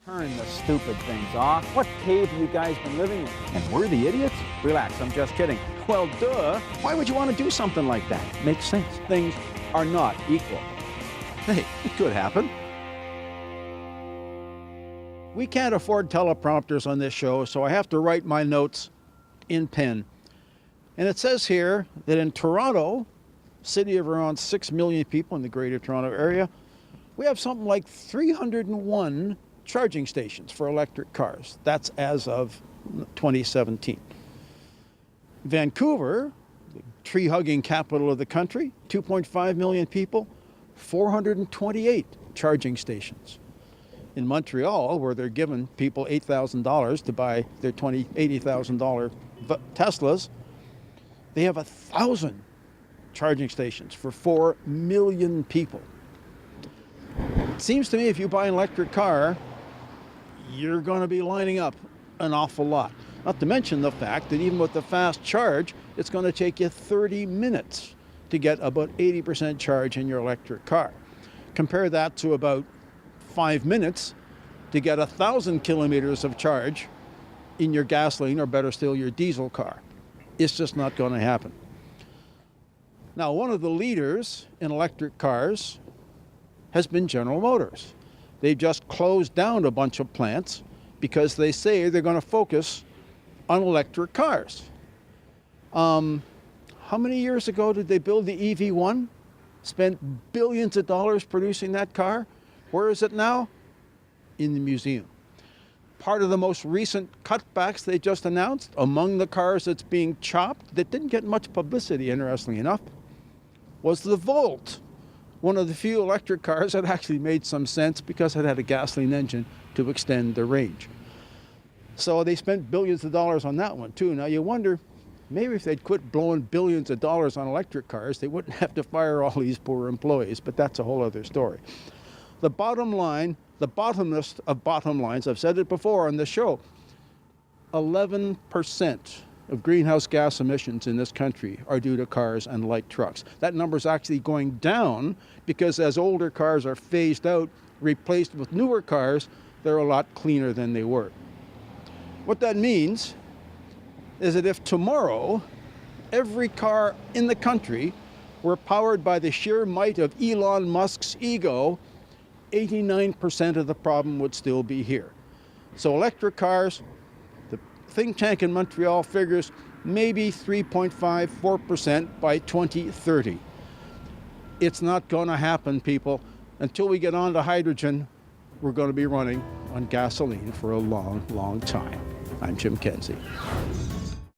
Turn the stupid things off. What cave have you guys been living in? And we're the idiots? Relax, I'm just kidding. Well, duh. Why would you want to do something like that? Makes sense. Things are not equal. Hey, it could happen. We can't afford teleprompters on this show, so I have to write my notes in pen. And it says here that in Toronto, city of around 6 million people in the Greater Toronto Area, we have something like 301 charging stations for electric cars. That's as of 2017. Vancouver, the tree-hugging capital of the country, 2.5 million people, 428 charging stations. In Montreal, where they're giving people $8,000 to buy their $80,000 Teslas, they have 1,000 charging stations for 4 million people. It seems to me if you buy an electric car, you're going to be lining up an awful lot. Not to mention the fact that even with the fast charge, it's going to take you 30 minutes to get about 80% charge in your electric car. Compare that to about 5 minutes to get 1,000 kilometers of charge in your gasoline, or better still, your diesel car. It's just not going to happen. Now, one of the leaders in electric cars has been General Motors. They've just closed down a bunch of plants because they say they're going to focus on electric cars. How many years ago did they build the EV1? Spent billions of dollars producing that car. Where is it now? In the museum. Part of the most recent cutbacks they just announced, among the cars that's being chopped, that didn't get much publicity, interestingly enough, was the Volt. One of the few electric cars that actually made some sense because it had a gasoline engine to extend the range. So they spent billions of dollars on that one too. Now you wonder, maybe if they'd quit blowing billions of dollars on electric cars, they wouldn't have to fire all these poor employees, but that's a whole other story. The bottom line, the bottomest of bottom lines, I've said it before on the show, 11% of greenhouse gas emissions in this country are due to cars and light trucks. That number is actually going down because as older cars are phased out, replaced with newer cars, they're a lot cleaner than they were. What that means is that if tomorrow every car in the country were powered by the sheer might of Elon Musk's ego, 89% of the problem would still be here. So electric cars, the think tank in Montreal figures maybe 3.5, 4% by 2030. It's not going to happen, people. Until we get on to hydrogen, we're going to be running on gasoline for a long, long time. I'm Jim Kenzie.